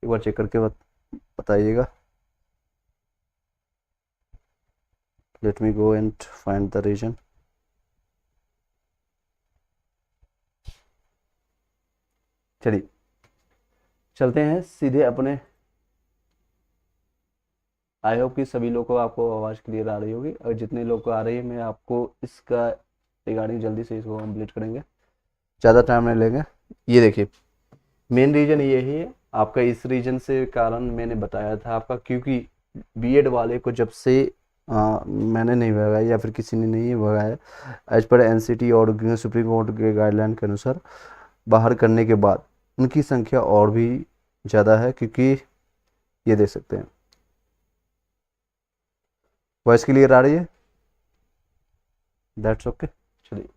एक बार चेक करके बताइएगा। Let me go and find the reason. चलिए चलते हैं सीधे अपने। आई होप कि सभी लोगों को आपको आवाज़ क्लियर आ रही होगी, और जितने लोग को आ रही है मैं आपको इसका रिगार्डिंग जल्दी से इसको कंप्लीट करेंगे, ज़्यादा टाइम नहीं लेंगे। ये देखिए, मेन रीज़न यही है आपका। इस रीजन से कारण मैंने बताया था आपका, क्योंकि बीएड वाले को जब से मैंने नहीं भगाया या फिर किसी ने नहीं भगाया, एज पर एनसीटी और सुप्रीम कोर्ट के गाइडलाइन के अनुसार बाहर करने के बाद उनकी संख्या और भी ज़्यादा है। क्योंकि ये देख सकते हैं, वॉइस क्लियर आ रही है? That's okay. चलिए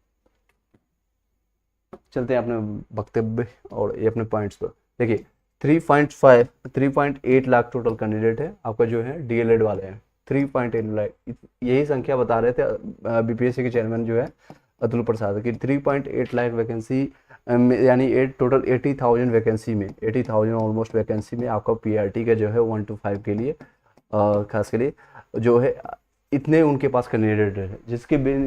चलते हैं अपने वक्तव्य और ये अपने पॉइंट्स पर। देखिए 3.8 लाख टोटल कैंडिडेट है आपका जो है डीएलएड वाले हैं। 3.8 लाख यही संख्या बता रहे थे बीपीएससी के चेयरमैन जो है अतुल प्रसाद की। 3.8 लाख वैकेंसी यानी टोटल 80,000 वैकेंसी में 80,000 ऑलमोस्ट वैकेंसी में आपका पीआरटी का जो है 1 to 5 के लिए खास के लिए जो है इतने उनके पास कैंडिडेट है,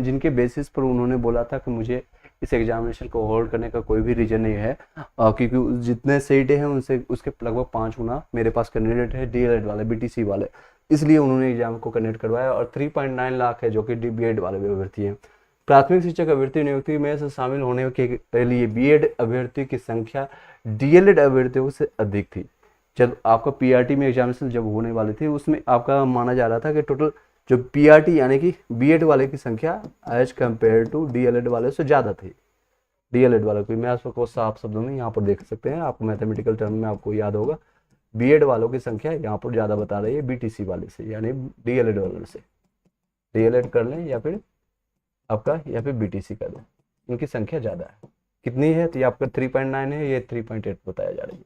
जिनके बेसिस पर उन्होंने बोला था कि मुझे इस एग्जामिनेशन को होल्ड करने का कोई भी रीज़न नहीं है, क्योंकि जितने सीटें हैं उनसे उसके लगभग 5 गुना मेरे पास कैंडिडेट है डीएलएड वाले, बीटीसी वाले, इसलिए उन्होंने एग्जाम को कंडक्ट करवाया। और 3.9 लाख है जो कि बीएड वाले भी अभ्यर्थी हैं। प्राथमिक शिक्षक अभ्यर्थी नियुक्ति में से शामिल होने के लिए बीएड अभ्यर्थी की संख्या डीएलएड अभ्यर्थियों से अधिक थी। जब आपका पीआरटी में एग्जामिनेशन जब होने वाली थी उसमें आपका माना जा रहा था कि टोटल जो पीआरटी यानी कि बीएड वाले की संख्या एज कम्पेयर टू डीएलएड वाले से ज़्यादा थी। डीएलएड वालों की मैं आपको साफ शब्दों में यहाँ पर देख सकते हैं, आपको मैथमेटिकल टर्म में आपको याद होगा, बीएड वालों की संख्या यहाँ पर ज़्यादा बता रही है बीटीसी वाले से, यानी डीएलएड वाले से। डीएलएड कर लें या फिर आपका या फिर बीटीसी कर लें, इनकी संख्या ज़्यादा है। कितनी है? तो ये आपका 3.9 है, ये 3.8 बताया जा रही है।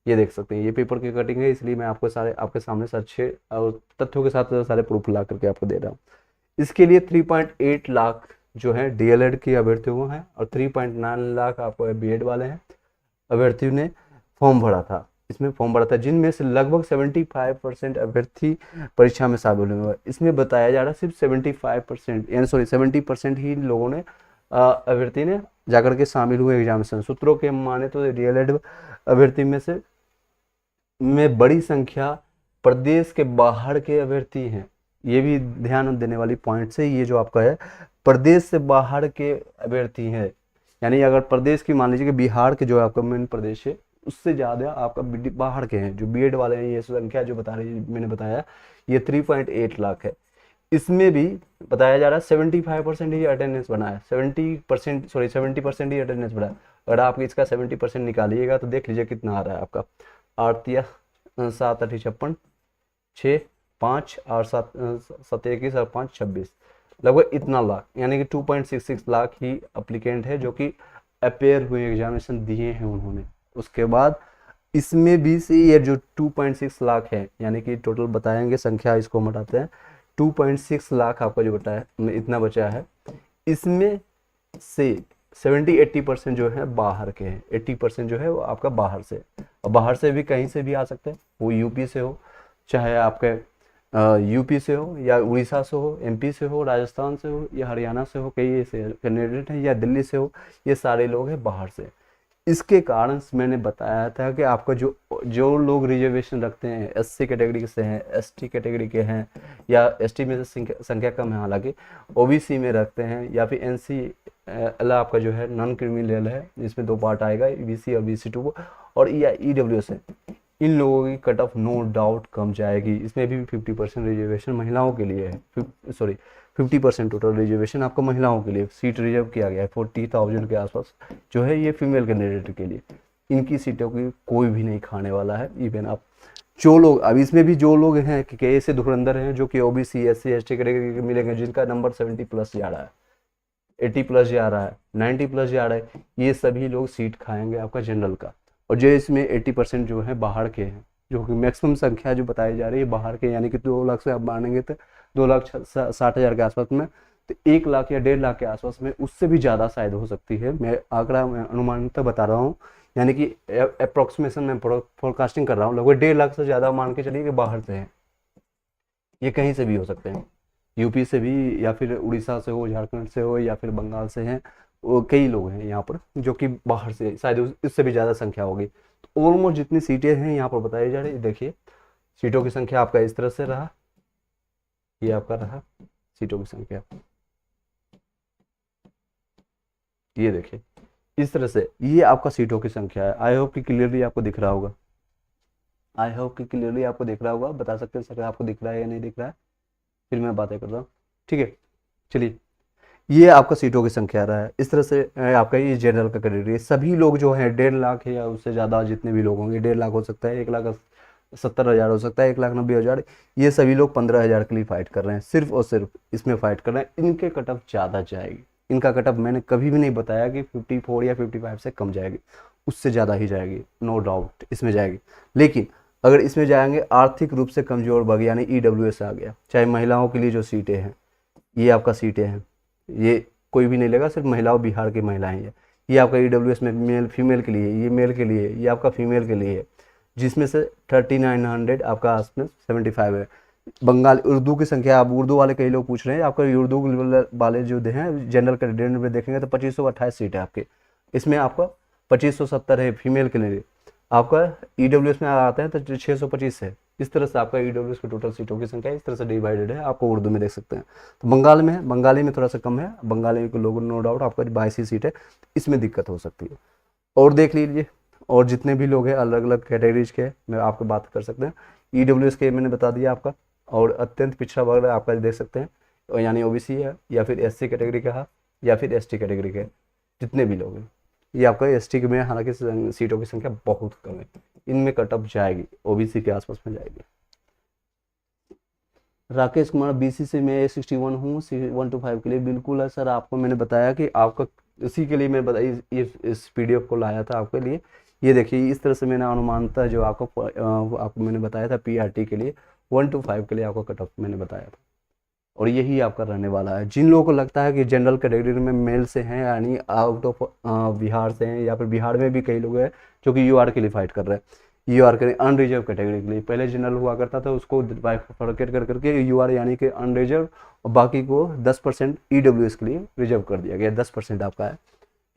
ये देख सकते हैं, ये पेपर की कटिंग है, इसलिए मैं आपको सारे आपके सामने से अच्छे और तथ्यों के साथ सारे प्रूफ ला करके आपको दे रहा हूँ। इसके लिए 3.8 लाख जो है डीएलएड के अभ्यर्थियों हैं और 3.9 लाख आपको बीएड वाले हैं अभ्यर्थियों ने फॉर्म भरा था। इसमें फॉर्म भरा था जिनमें से लगभग 75% अभ्यर्थी परीक्षा में शामिल हुए। इसमें बताया जा रहा है सिर्फ 75% यानी 70% ही लोगों ने अभ्यर्थी ने जाकर के शामिल हुए एग्जामिनेशन। सूत्रों के माने तो डीएलएड अभ्यर्थी में बड़ी संख्या प्रदेश के बाहर के अभ्यर्थी हैं। ये भी ध्यान देने वाली पॉइंट है, ये जो आपका है प्रदेश से बाहर के अभ्यर्थी हैं। यानी अगर प्रदेश की मान लीजिए कि बिहार के जो आपका मेन प्रदेश है उससे ज़्यादा आपका बाहर के हैं जो बीएड वाले हैं। ये संख्या जो बता रही मैंने बताया ये 3.8 लाख है। इसमें भी बताया जा रहा है 75% ही अटेंडेंस बना है, 70% ही अटेंडेंस बना है। अगर आप इसका 70% निकालिएगा तो देख लीजिए कितना आ रहा है आपका। 8 या 7 8 56 6 5 और 7 7 21 और 5 26 लगभग इतना लाख, यानी कि 2.66 लाख ही अप्लीकेंट है जो कि अपेयर हुए एग्जामिनेशन दिए हैं उन्होंने। उसके बाद इसमें भी से ये जो 2.6 लाख है यानी कि टोटल बताएंगे संख्या, इसको हम हटाते हैं, 2.6 लाख आपका जो बटा है इतना बचा है। इसमें से 70-80% जो है बाहर के हैं, 80% जो है वो आपका बाहर से, और बाहर से भी कहीं से भी आ सकते हैं, वो यूपी से हो, चाहे आपके यूपी से हो या उड़ीसा से हो, एमपी से हो, राजस्थान से हो या हरियाणा से हो, कई ऐसे कैंडिडेट हैं, या दिल्ली से हो, ये सारे लोग हैं बाहर से। इसके कारण मैंने बताया था कि आपका जो लोग रिजर्वेशन रखते हैं, एससी कैटेगरी से हैं, एसटी कैटेगरी के हैं, या एसटी में से संख्या कम है हालांकि, ओबीसी में रखते हैं, या फिर एनसी आपका जो है नॉन क्रिमिनल है, जिसमें 2 पार्ट आएगा, बीसी और BC2 और ईडब्ल्यूएस है। इन लोगों की कट ऑफ नो डाउट कम जाएगी। इसमें भी 50% रिजर्वेशन महिलाओं के लिए है, 50% टोटल रिजर्वेशन आपको महिलाओं के लिए सीट रिजर्व किया गया है 40,000 के आसपास जो है ये फीमेल कैंडिडेट के लिए। इनकी सीटों की कोई भी नहीं खाने वाला है। इवन आप जो लोग अब इसमें भी जो लोग हैं कि ऐसे धुरंधर हैं जो कि ओबीसी SC ST कैटेगरी के मिलेंगे, जिनका नंबर 70+ जा रहा है, 80+ जा रहा है, 90+ जा रहा है, ये सभी लोग सीट खाएंगे आपका जनरल का। और जो इसमें 80% जो है बाहर के हैं, जो कि मैक्सिमम संख्या जो बताई जा रही है बाहर के, यानी कि 2 लाख से आप मानेंगे तो 2,60,000 के आसपास में, तो 1 लाख या 1.5 लाख के आसपास में, उससे भी ज़्यादा शायद हो सकती है। मैं आंकड़ा अनुमानित बता रहा हूँ यानी कि अप्रोक्सीमेशन में फोरकास्टिंग कर रहा हूँ, लगभग 1.5 लाख से ज़्यादा मान के चलिए कि बाहर से हैं। ये कहीं से भी हो सकते हैं, यूपी से भी, या फिर उड़ीसा से हो, झारखंड से हो, या फिर बंगाल से हैं। वो कई लोग हैं यहाँ पर जो कि बाहर से, शायद इससे भी ज़्यादा संख्या होगी। तो ऑलमोस्ट जितनी सीटें हैं यहाँ पर बताई जा रही है, देखिए सीटों की संख्या आपका इस तरह से रहा, ये आपका रहा सीटों की संख्या, ये देखिए इस तरह से ये आपका सीटों की संख्या है। आई होप कि क्लियरली आपको दिख रहा होगा, आई होप कि क्लियरली आपको दिख रहा होगा। बता सकते हैं सर आपको दिख रहा है या नहीं दिख रहा है, फिर मैं बातें कर रहा हूँ, ठीक है। चलिए, ये आपका सीटों की संख्या रहा है। इस तरह से आपका ये जनरल का कैटेगरी है। सभी लोग जो हैं 1.5 लाख है या उससे ज़्यादा जितने भी लोग होंगे, 1.5 लाख हो सकता है, 1,70,000 हो सकता है, 1,90,000, ये सभी लोग 15,000 के लिए फाइट कर रहे हैं, सिर्फ और सिर्फ इसमें फाइट कर रहे हैं। इनके कटअप ज़्यादा जाएगी, इनका कटअप मैंने कभी भी नहीं बताया कि 54 या 55 से कम जाएगी, उससे ज़्यादा ही जाएगी, नो डाउट इसमें जाएगी। लेकिन अगर इसमें जाएंगे आर्थिक रूप से कमज़ोर वर्ग यानी EWS आ गया, चाहे महिलाओं के लिए जो सीटें हैं, ये आपका सीटें हैं, ये कोई भी नहीं लेगा, सिर्फ महिलाओं, बिहार की महिलाएं हैं। ये आपका EWS में मेल फीमेल के लिए, ये मेल के लिए, ये आपका फीमेल के लिए है, जिसमें से 3900 आपका आसपास 75 है। बंगाल उर्दू की संख्या, आप उर्दू वाले कई लोग पूछ रहे हैं, आपका उर्दू वाले जो हैं जनरल कैटेगरी में देखेंगे तो 2528 सीट है आपके, इसमें आपका 2570 है फीमेल के लिए, आपका EWS में आता है तो 625 है। इस तरह से आपका EWS की टोटल सीटों की संख्या इस तरह से डिवाइडेड है, आपको उर्दू में देख सकते हैं। तो बंगाल में है, बंगाली में थोड़ा सा कम है, बंगाली के लोग नो डाउट आपका 22 ही सीट है, इसमें दिक्कत हो सकती है। और देख लीजिए, और जितने भी लोग हैं अलग अलग कैटेगरीज के, मैं आपको बात कर सकते हैं। EWS के मैंने बता दिया आपका, और अत्यंत पिछड़ा वर्ग आपका देख सकते हैं, यानी OBC है, या फिर SC कैटेगरी का है, या फिर ST कैटेगरी के, जितने भी लोग हैं। ये आपका ST में हालांकि सीटों की संख्या बहुत कम है, इनमें कटअप जाएगी, OBC के आसपास में जाएगी। राकेश कुमार BC से मैं 61 हूँ, 1 to 5 के लिए बिल्कुल है सर। आपको मैंने बताया कि आपका इसी के लिए मैं इस PDF को लाया था आपके लिए। ये देखिए इस तरह से मैंने अनुमानता जो आपको मैंने बताया था PRT के लिए 1 to 5 के लिए आपका कट ऑफ मैंने बताया था, और यही आपका रहने वाला है। जिन लोगों को लगता है कि जनरल कैटेगरी में मेल से हैं, यानी आउट ऑफ बिहार से हैं, या फिर बिहार में भी कई लोग हैं जो कि UR के लिए फाइट कर रहे हैं, UR के अनरिजर्व कैटेगरी के लिए। पहले जनरल हुआ करता था, उसको बाइफरकेट कर करके UR यानी कि अनरिजर्व, और बाकी को 10% EWS के लिए रिजर्व कर दिया गया। 10% आपका है,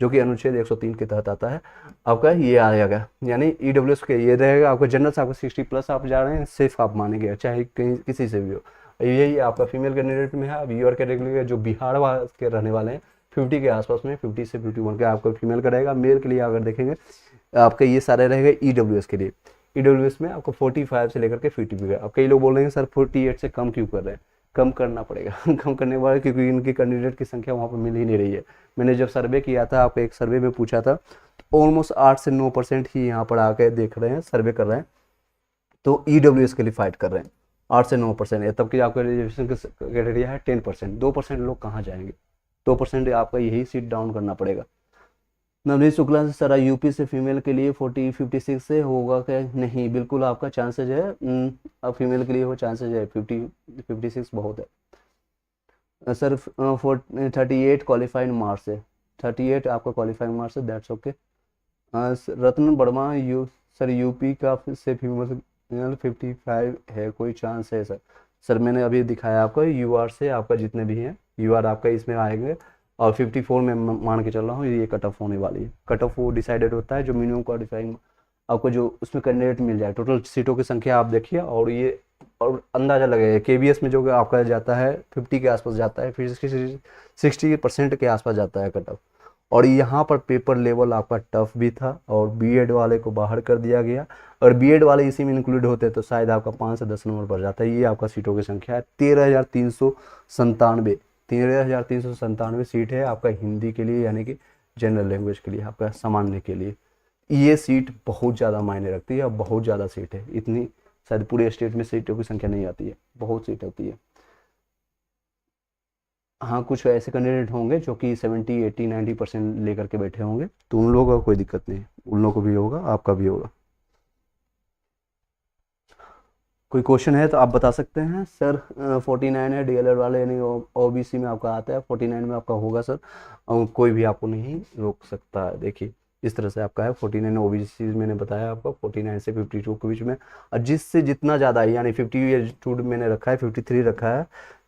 जो कि अनुच्छेद 103 के तहत आता है आपका, ये आएगा। यानी EWS के ये रहेगा आपका। जनरल से आपको 60+ आप जा रहे हैं, सेफ आप मानेंगे, चाहे कहीं किसी से भी हो। यही आपका फीमेल कैंडिडेट में है। अब UR कैटेगरी के जो बिहार के रहने वाले हैं 50 के आसपास में, 50 से 51 का आपका फीमेल का रहेगा। मेल के लिए अगर देखेंगे आपका ये सारे रहेगा EWS के लिए। EWS में आपको 45 से लेकर के 50 का। अब कई लोग बोल रहे हैं सर 48 से कम क्यों कर रहे हैं? कम करना पड़ेगा कम करने वाले, क्योंकि इनके कैंडिडेट की संख्या वहाँ पर मिल ही नहीं रही है। मैंने जब सर्वे किया था, आपको एक सर्वे में पूछा था, तो ऑलमोस्ट 8 से 9% ही यहाँ पर आके देख रहे हैं, सर्वे कर रहे हैं, तो EWS के लिए फाइट कर रहे हैं। 8 से 9% है, तब कि आपका रिजर्वेशन का क्राइटेरिया है 10%। 2% लोग कहाँ जाएंगे? 2% आपका यही सीट डाउन करना पड़ेगा। नवनीत शुक्ला से सर UP से फीमेल के लिए 56 से होगा क्या? नहीं, बिल्कुल आपका चांसेज है, अब फीमेल के लिए वो चांसेज है, 56 बहुत है सर। 38 क्वालिफाइड मार्क्स है, 38 आपका क्वालिफाइंग मार्क्स है, that's okay. Ratna Verma sir UP का से फीमेल 55 है, कोई चांस है सर? सर मैंने अभी दिखाया आपको, UR से आपका जितने भी हैं UR आपका इसमें आएंगे, और 54 में मान के चल रहा हूँ ये कट ऑफ होने वाली है। कट ऑफ वो डिसाइडेड होता है जो मिनिमम क्वालिफाइंग आपको जो उसमें कैंडिडेट मिल जाए। टोटल सीटों की संख्या आप देखिए, और ये और अंदाज़ा लगेगा। KBS में जो आपका जाता है 50 के आसपास जाता है, फिर 60% के आसपास जाता है कट ऑफ। और यहाँ पर पेपर लेवल आपका टफ भी था, और BEd वाले को बाहर कर दिया गया, और BEd वाले इसी में इंक्लूड होते तो शायद आपका 5 से 10 नंबर पर जाता है। ये आपका सीटों की संख्या है 13,397 सीट है आपका हिंदी के लिए, यानी कि जनरल लैंग्वेज के लिए, आपका सामान्य के लिए। ये सीट बहुत ज़्यादा मायने रखती है, और बहुत ज़्यादा सीट है, इतनी शायद पूरे स्टेट में सीटों की संख्या नहीं आती है, बहुत सीट होती है। हाँ, कुछ ऐसे कैंडिडेट होंगे जो कि 70, 80, 90% लेकर के बैठे होंगे, तो उन लोगों का कोई दिक्कत नहीं, उन लोगों को भी होगा, आपका भी होगा। कोई क्वेश्चन है तो आप बता सकते हैं सर। 49 है DLR वाले, यानी OBC में आपका आता है, 49 में आपका होगा सर, और कोई भी आपको नहीं रोक सकता है। देखिए इस तरह से आपका है। 49 ओबीसी मैंने बताया आपको 49 से 52 के बीच में, और जिससे जितना ज़्यादा है, यानी 52 मैंने रखा है, 53 रखा है,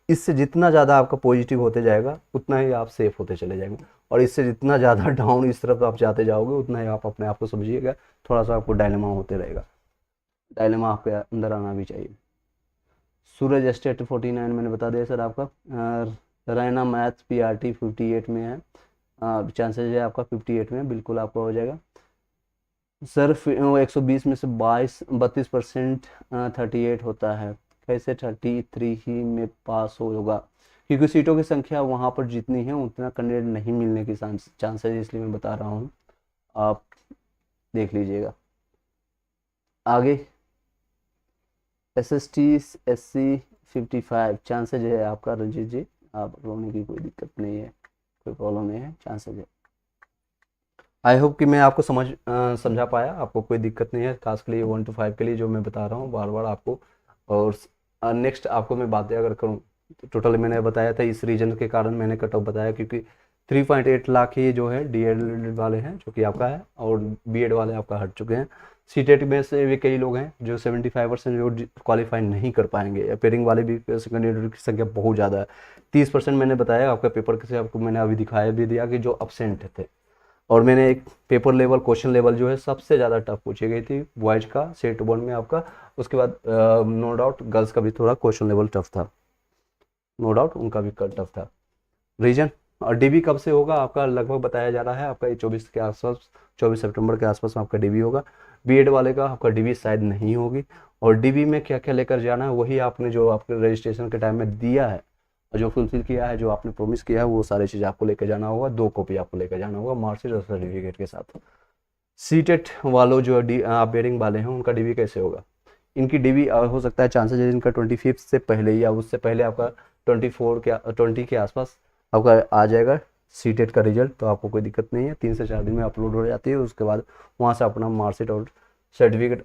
इससे जितना ज़्यादा आपका पॉजिटिव होते जाएगा उतना ही आप सेफ होते चले जाएंगे, और इससे जितना ज़्यादा डाउन इस तरफ आप जाते जाओगे उतना ही आप अपने आप को समझिएगा थोड़ा सा आपको डायलेमा होते रहेगा। डायलेमा आपके अंदर आना भी चाहिए। सूरज स्टेट 49 मैंने बता दिया सर आपका। रैना मैथ्स पीआरटी 58 में है, चांसेस है आपका 58 में बिल्कुल आपका हो जाएगा सर। 120 में से 32% 38 होता है, कैसे 33 ही में पास होगा? क्योंकि सीटों की संख्या वहाँ पर जितनी है उतना कैंडिडेट नहीं मिलने की चांसेस, इसलिए मैं बता रहा हूँ, आप देख लीजिएगा। आगे SST SC 55 चांसेज है आपका रंजीत जी, आप रोने की कोई दिक्कत नहीं है, कोई प्रॉब्लम नहीं है, चांसेज है। आई होप कि मैं आपको समझा पाया, आपको कोई दिक्कत नहीं है, खास के लिए 1 to 5 के लिए जो मैं बता रहा हूँ बार बार आपको। और नेक्स्ट आपको मैं बातें अगर करूँ तो टोटल मैंने बताया था इस रीजन के कारण मैंने कट ऑफ बताया, क्योंकि 3.8 लाख ही जो है DL वाले हैं जो कि आपका है, और BEd वाले आपका हट चुके हैं। सीटेट में से भी कई लोग हैं जो 75% जो क्वालिफाई नहीं कर पाएंगे। अपेयरिंग वाले भी कैंडिडेट की संख्या बहुत ज़्यादा है। 30% मैंने बताया आपका पेपर से, आपको मैंने अभी दिखाया भी दिया कि जो अब्सेंट थे, और मैंने एक पेपर लेवल क्वेश्चन लेवल जो है सबसे ज़्यादा टफ पूछी गई थी बॉयज का सेट 1 में आपका। उसके बाद नो डाउट गर्ल्स का भी थोड़ा क्वेश्चन लेवल टफ था, नो डाउट उनका भी टफ था। रीजन और DB कब से होगा आपका लगभग बताया जा रहा है आपका 24 के आसपास, 24 सितंबर के आसपास आपका DB होगा। BEd वाले का आपका DB शायद नहीं होगी, और DB में क्या क्या लेकर जाना है वही आपने जो आपके रजिस्ट्रेशन के टाइम में दिया है और जो फुलफिल किया है, जो आपने प्रॉमिस किया है, वो सारी चीज़ आपको लेकर जाना होगा। 2 कॉपी आपको लेकर जाना होगा मार्कशीट और सर्टिफिकेट के साथ। सीटेट वालों जो अपेयरिंग वाले हैं उनका DB कैसे होगा? इनकी DB हो सकता है चांसेस है इनका 25 से पहले या उससे पहले आपका 20 के आसपास आपका आ जाएगा सीटेट का रिजल्ट, तो आपको कोई दिक्कत नहीं है, 3 से 4 दिन में अपलोड हो जाती है। उसके बाद वहाँ से अपना मार्कशीट और सर्टिफिकेट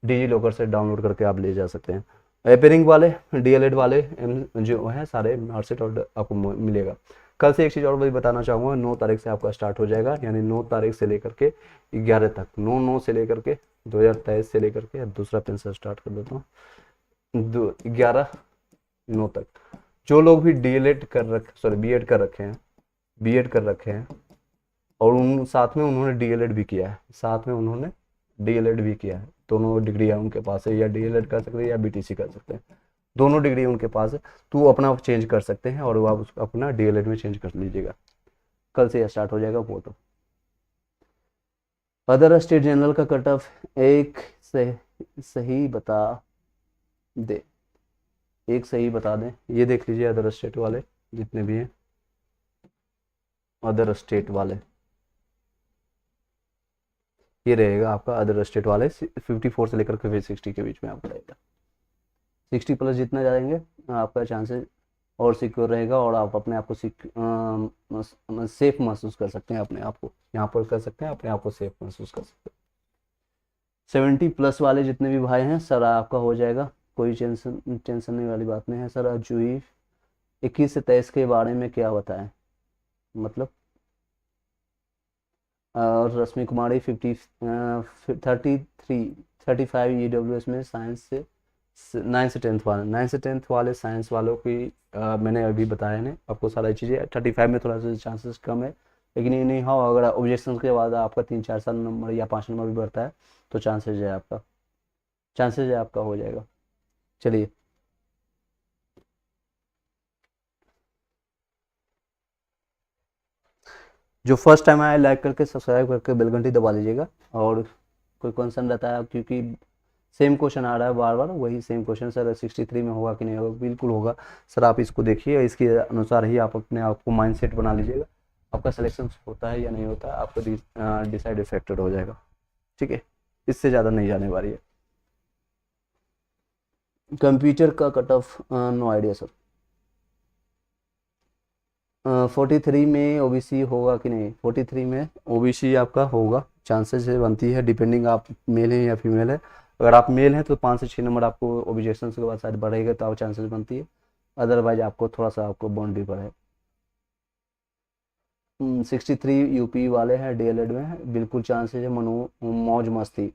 डिजी लॉकर से डाउनलोड करके आप ले जा सकते हैं। अपेयरिंग वाले DLED वाले जो हैं सारे मार्कशीट और आपको मिलेगा। कल से एक चीज़ और भी बताना चाहूँगा, 9 तारीख से आपका स्टार्ट हो जाएगा, यानी 9 तारीख से लेकर के 11 तक, 9 से लेकर के 2023 से लेकर के, दूसरा पेन से स्टार्ट कर देता हूँ, 11/9 तक जो लोग भी BEd कर रखे हैं और उन साथ में उन्होंने DLED भी किया है, दोनों डिग्रियाँ उनके पास है, या DLED कर सकते हैं या BTC कर सकते हैं, दोनों डिग्री उनके पास है, तो वो अपना चेंज कर सकते हैं और वो आप अपना DLED में चेंज कर लीजिएगा। कल से स्टार्ट हो जाएगा वो। तो अदर स्टेट जनरल का कट ऑफ सही बता दें, ये देख लीजिए अदर स्टेट वाले जितने भी हैं, अदर स्टेट वाले ये रहेगा आपका, अदर स्टेट वाले 54 से लेकर के 60 के बीच में आपका रहेगा। 60 प्लस जितना जाएंगे आपका चांसेस और सिक्योर रहेगा, और आप अपने आप को सेफ महसूस कर सकते हैं, अपने आप को यहाँ पर कर सकते हैं, अपने आप को सेफ महसूस कर सकते हैं। 70 प्लस वाले जितने भी भाई हैं सर आपका हो जाएगा, कोई टेंशन नहीं वाली बात नहीं है सर। जूही 21 से 23 के बारे में क्या बताएं, मतलब और रश्मि कुमारी 35 EWS में साइंस से 9 से 10th वाले साइंस वालों की मैंने अभी बताया नहीं आपको सारी चीज़ें। 35 में थोड़ा सा चांसेस कम है, लेकिन ये नहीं हो अगर ऑब्जेक्शन के बाद आपका 3-4 नंबर या 5 नंबर भी बढ़ता है तो चांसेस है आपका हो जाएगा। चलिए जो फर्स्ट टाइम आया लाइक करके सब्सक्राइब करके बेल घंटी दबा लीजिएगा, और कोई कंसर्न रहता है क्योंकि सेम क्वेश्चन आ रहा है बार बार, वही सेम क्वेश्चन सर 63 में होगा कि नहीं होगा, बिल्कुल होगा सर। आप इसको देखिए, इसके अनुसार ही आप अपने आप को माइंड सेट बना लीजिएगा, आपका सिलेक्शन होता है या नहीं होता है आपको डिसाइड इफेक्टेड हो जाएगा, ठीक है, इससे ज़्यादा नहीं जाने वाली है। कंप्यूटर का cut off no idea sir. 43 में OBC होगा कि नहीं? 43 में OBC आपका होगा, चांसेस है, बनती है, डिपेंडिंग आप मेल हैं या फीमेल है। अगर आप मेल हैं तो 5 से 6 नंबर आपको ऑब्जेक्शन के बाद शायद बढ़ेगा, तो आप चांसेस बनती है, अदरवाइज आपको थोड़ा सा आपको बाउंड्री पर है। 63 यूपी वाले हैं डीएलएड में, बिल्कुल चांसेस है। मौज मस्ती,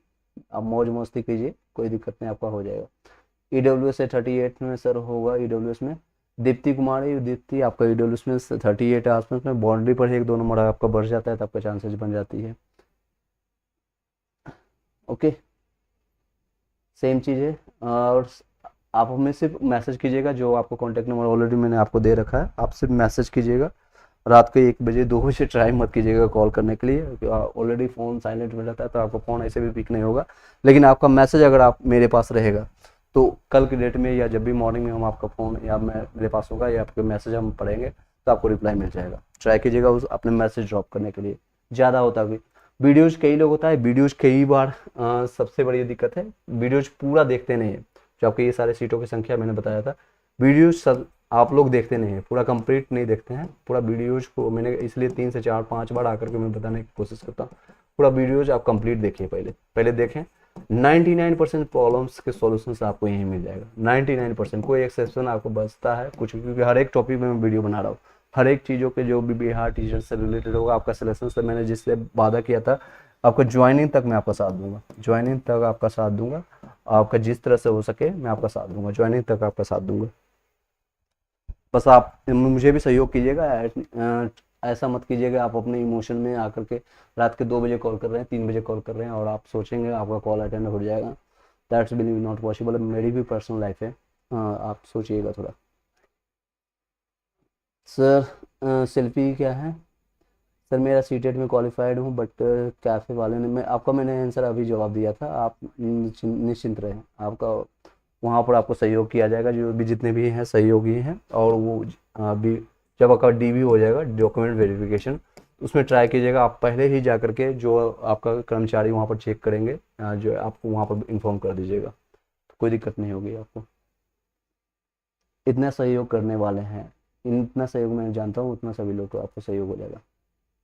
आप मौज मस्ती कीजिए, कोई दिक्कत नहीं, आपका हो जाएगा। ईडब्ल्यूएस से 38 में सर होगा, ईडब्ल्यूएस में दीप्ति कुमारी, दीप्ति आपका ईडब्ल्यूएस में 38 आसपास में, बाउंड्री पर 1-2 नंबर आपका बढ़ जाता है तो आपका चांसेस बन जाती है। ओके, सेम चीज़ है। और आप हमें सिर्फ मैसेज कीजिएगा, जो आपको कॉन्टैक्ट नंबर ऑलरेडी मैंने आपको दे रखा है, आप सिर्फ मैसेज कीजिएगा। रात को 1 बजे 2 बजे ट्राई मत कीजिएगा कॉल करने के लिए, ऑलरेडी फ़ोन साइलेंट में रहता है तो आपका फ़ोन ऐसे भी पिक नहीं होगा। लेकिन आपका मैसेज अगर आप मेरे पास रहेगा तो कल की डेट में या जब भी मॉर्निंग में हम आपका फ़ोन या मेरे पास होगा या आपके मैसेज हम पढ़ेंगे तो आपको रिप्लाई मिल जाएगा। ट्राई कीजिएगा उस अपने मैसेज ड्रॉप करने के लिए। ज़्यादा होता है वीडियोज कई लोग होता है, वीडियोज कई बार सबसे बड़ी दिक्कत है, वीडियोज पूरा देखते नहीं है। जो आपके ये सारे सीटों की संख्या मैंने बताया था, वीडियोज सब आप लोग देखते नहीं है, पूरा कंप्लीट नहीं देखते हैं। पूरा वीडियोज को मैंने इसलिए 3 से 4-5 बार आकर के मैं बताने की कोशिश करता हूँ। पूरा वीडियोज आप कंप्लीट देखिए, पहले देखें। 99% प्रॉब्लम्स के सॉल्यूशंस आपको यहीं मिल जाएगा। 99% कोई एक्सेप्शन आपको बचता है कुछ, क्योंकि हर एक टॉपिक में मैं वीडियो बना रहा हूँ। हर एक चीज़ों के जो भी बिहार टीचर से रिलेटेड होगा, आपका सिलेक्शन से मैंने जिससे वादा किया था, आपका ज्वाइनिंग तक मैं आपका साथ दूंगा, ज्वाइनिंग तक आपका साथ दूंगा। आपका जिस तरह से हो सके मैं आपका साथ दूंगा, ज्वाइनिंग तक आपका साथ दूंगा। बस आप मुझे भी सहयोग कीजिएगा, ऐसा मत कीजिएगा आप अपने इमोशन में आकर के रात के 2 बजे कॉल कर रहे हैं, 3 बजे कॉल कर रहे हैं और आप सोचेंगे आपका कॉल अटेंड हो जाएगा। That's believe not possible. मेरी भी पर्सनल लाइफ है, आप सोचिएगा थोड़ा। सर सेल्फी क्या है? सर मेरा सीटेट में क्वालिफाइड हूँ, बट कैफ़े वाले ने मैंने आंसर अभी जवाब दिया था। आप निश्चिंत रहें, आपका वहाँ पर आपको सहयोग किया जाएगा, जो भी जितने भी हैं सहयोगी हैं। और वो अभी जब आपका डीवी हो जाएगा, डॉक्यूमेंट वेरिफिकेशन, उसमें ट्राई कीजिएगा आप पहले ही जा करके जो आपका कर्मचारी वहाँ पर चेक करेंगे, जो आपको वहाँ पर इन्फॉर्म कर दीजिएगा, तो कोई दिक्कत नहीं होगी आपको। इतना सहयोग करने वाले हैं, इतना सहयोग मैं जानता हूँ, उतना सभी लोग को आपको सहयोग हो जाएगा।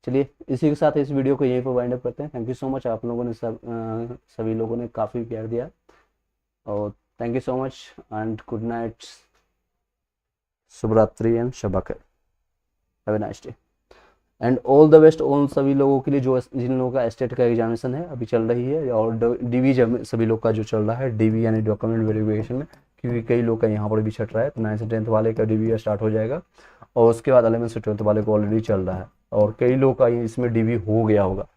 चलिए इसी के साथ इस वीडियो को यहीं पर वाइंड अप करते हैं। थैंक यू सो मच, आप लोगों ने सभी लोगों ने काफ़ी प्यार दिया, और thank you so much and good night, शुभ रात्रि एंड शब खैर, have a nice day and all the best उन सभी लोगों के लिए जो जिन लोगों का स्टेट का एग्जामिनेशन है अभी चल रही है, और डीवी सभी लोग का जो चल रहा है, डीवी यानी डॉक्यूमेंट वेरिफिकेशन में, क्योंकि कई लोग का यहाँ पर भी छट रहा है। तो 9 से 10th वाले का डीवी स्टार्ट हो जाएगा, और उसके बाद 11 से 12th वाले को ऑलरेडी चल रहा है, और कई लोग का इसमें डीवी हो गया होगा,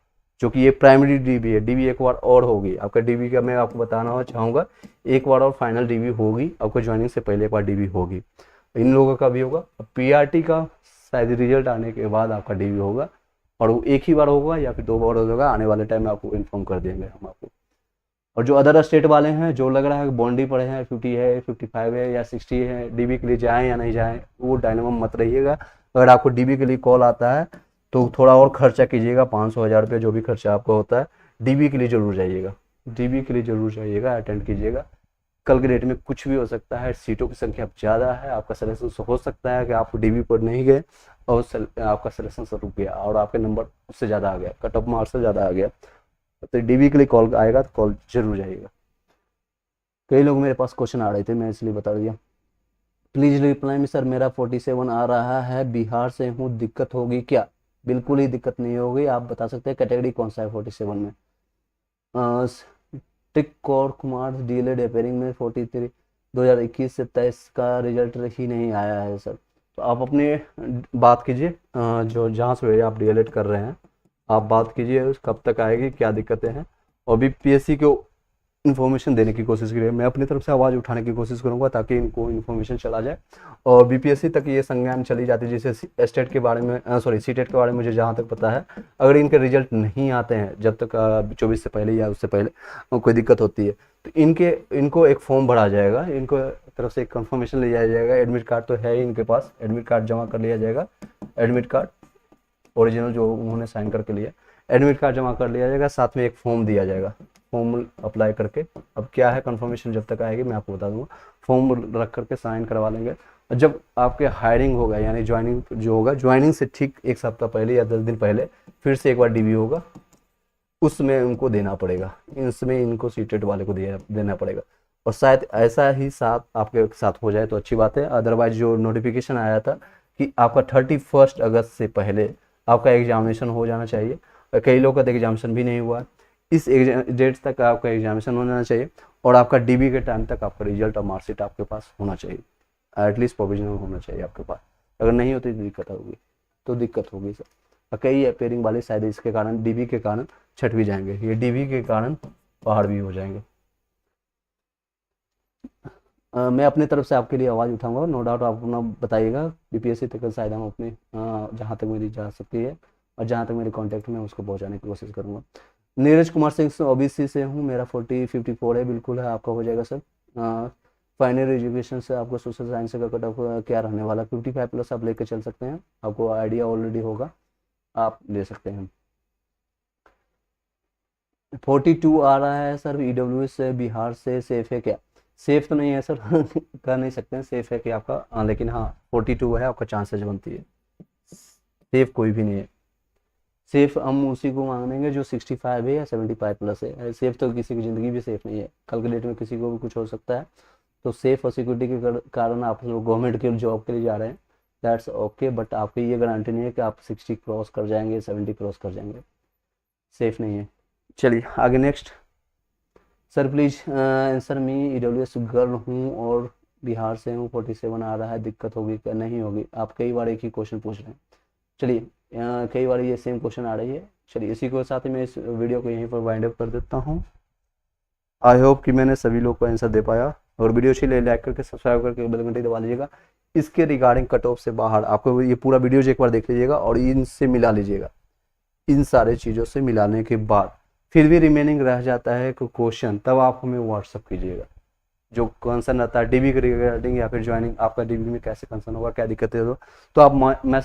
जो कि ये प्राइमरी डीवी है। डीवी एक बार और होगी आपका, डीवी का मैं आपको बताना चाहूँगा, एक बार और फाइनल डीवी होगी आपको, ज्वाइनिंग से पहले एक बार डीवी होगी, इन लोगों का भी होगा। पीआरटी का शायद रिजल्ट आने के बाद आपका डीवी होगा, और वो एक ही बार होगा या फिर 2 बार होगा, आने वाले टाइम में आपको इन्फॉर्म कर देंगे हम आपको। और जो अदर स्टेट वाले हैं, जो लग रहा है बाउंड्री पड़े हैं, 50 है, 55 है या 60 है, डीबी के लिए जाएं या नहीं जाएं, वो डायनामो मत रहिएगा। अगर आपको डीबी के लिए कॉल आता है तो थोड़ा और खर्चा कीजिएगा, 500-1000 रुपये जो भी खर्चा आपका होता है, डीबी के लिए ज़रूर जाइएगा, डीबी के लिए ज़रूर जाइएगा, अटेंड कीजिएगा। कल के डेट में कुछ भी हो सकता है, सीटों की संख्या ज़्यादा है, आपका सिलेक्शन हो सकता है कि आप डीबी पर नहीं गए और आपका सिलेक्शन रुक गया और आपके नंबर उससे ज़्यादा आ गया, कट ऑफ मार्क्स से ज़्यादा आ गया, तो डीबी के लिए कॉल आएगा तो कॉल जरूर जाइएगा। कई लोग मेरे पास क्वेश्चन आ रहे थे, मैं इसलिए बता दिया। प्लीज़ रिप्लाई में, सर मेरा 47 आ रहा है, बिहार से हूँ, दिक्कत होगी क्या? बिल्कुल ही दिक्कत नहीं होगी। आप बता सकते हैं कैटेगरी कौन सा है 47 में। टिक कौर कुमार डीएलएड अपेयरिंग में 43 2021 से 23 का रिजल्ट ही नहीं आया है सर। तो आप अपनी बात कीजिए, जो जहाँ से आप डीएलएड कर रहे हैं आप बात कीजिए, कब तक आएगी, क्या दिक्कतें हैं, और भी पीएससी को इन्फॉर्मेशन देने की कोशिश करिए। मैं अपनी तरफ से आवाज़ उठाने की कोशिश करूंगा ताकि इनको इन्फॉर्मेशन चला जाए और बीपीएससी तक ये संज्ञान चली जाती है। जैसे स्टेट के बारे में सीटेट के बारे में मुझे जहाँ तक पता है, अगर इनके रिजल्ट नहीं आते हैं जब तक 24 से पहले या उससे पहले कोई दिक्कत होती है, तो इनको एक फॉर्म भरा जाएगा, इनको तरफ से एक कन्फर्मेशन ले जाया जाएगा। एडमिट कार्ड तो है ही इनके पास, एडमिट कार्ड जमा कर लिया जाएगा, एडमिट कार्ड ओरिजिनल जो उन्होंने साइन करके लिया, एडमिट कार्ड जमा कर लिया जाएगा, साथ में एक फॉर्म दिया जाएगा, फॉर्म अप्लाई करके। अब क्या है कन्फर्मेशन जब तक आएगी मैं आपको बता दूंगा, फॉर्म रख करके साइन करवा लेंगे। जब आपके हायरिंग होगा यानी ज्वाइनिंग जो होगा, ज्वाइनिंग से ठीक 1 सप्ताह पहले या 10 दिन पहले फिर से एक बार डीवी होगा, उसमें उनको देना पड़ेगा, इसमें इनको सीटेट वाले को देना पड़ेगा। और शायद ऐसा ही साथ आपके साथ हो जाए तो अच्छी बात है। अदरवाइज जो नोटिफिकेशन आया था कि आपका 31 अगस्त से पहले आपका एग्जामिनेशन हो जाना चाहिए। और कई लोग का एग्जामिनेशन भी नहीं हुआ, इस डेट तक आपका एग्जामिनेशन हो जाना चाहिए और आपका डीबी के टाइम तक आपका रिजल्ट और मार्कशीट आपके पास होना चाहिए, एटलीस्ट प्रोविजनल होना चाहिए आपके पास। अगर नहीं होती तो दिक्कत होगी सर। और कई अपेयरिंग वाले शायद इसके कारण डीबी के कारण छट भी जाएंगे, ये डीबी के कारण पहाड़ भी हो जाएंगे। मैं अपनी तरफ से आपके लिए आवाज़ उठाऊंगा, नो डाउट आप अपना बताइएगा बीपीएससी तक शायद हम अपने जहाँ तक मेरी जा सकती है और जहाँ तक मेरे कांटेक्ट में उसको पहुँचाने की कोशिश करूँगा। नीरज कुमार सिंह ओबीसी से हूँ, मेरा 54 है, बिल्कुल है, आपका हो जाएगा सर। फाइनल एजुकेशन से आपको सोशल साइंस का कट ऑफ क्या रहने वाला, 55+ आप लेके चल सकते हैं, आपको आइडिया ऑलरेडी होगा, आप ले सकते हैं। 42 आ रहा है सर, ईडब्ल्यूएस से बिहार से, सेफ है क्या? सेफ तो नहीं है सर कह नहीं सकते हैं सेफ है कि आपका, लेकिन हाँ 42 है, आपका चांसेस बनती है। सेफ कोई भी नहीं है, सेफ हम उसी को मांगेंगे जो 65 है या 75+ है। सेफ तो किसी की ज़िंदगी भी सेफ नहीं है, कल के डेट में किसी को भी कुछ हो सकता है। तो सेफ और सिक्योरिटी के कारण आप लोग गवर्नमेंट के जॉब के लिए जा रहे हैं, दैट्स ओके, बट आपकी ये गारंटी नहीं है कि आप 60 क्रॉस कर जाएंगे, 70 क्रॉस कर जाएंगे, सेफ नहीं है। चलिए आगे next. Sir please answer me, EWS girl हूँ और बिहार से हूँ, 47 आ रहा है, दिक्कत होगी क्या? नहीं होगी, आप कई बार एक ही क्वेश्चन पूछ रहे हैं। चलिए कई बार ये सेम क्वेश्चन आ रही है। चलिए इसी के साथ ही मैं इस वीडियो को यहीं पर वाइंड अप कर देता हूँ। आई होप कि मैंने सभी लोग को आंसर दे पाया, और वीडियो अच्छी लाइक करके सब्सक्राइब करके बेल घंटी दबा लीजिएगा। इसके रिगार्डिंग कट ऑफ से बाहर आपको ये पूरा वीडियो एक बार देख लीजिएगा और इनसे मिला लीजिएगा। इन सारे चीज़ों से मिलाने के बाद फिर भी रिमेनिंग रह जाता है क्वेश्चन, तब आप हमें व्हाट्सअप कीजिएगा। जो कंसर्न रहता है डीबी के रिगार्डिंग या फिर ज्वाइनिंग आपका डीबी में कैसे कंसर्न होगा, क्या दिक्कतें हो, तो आप मैसेज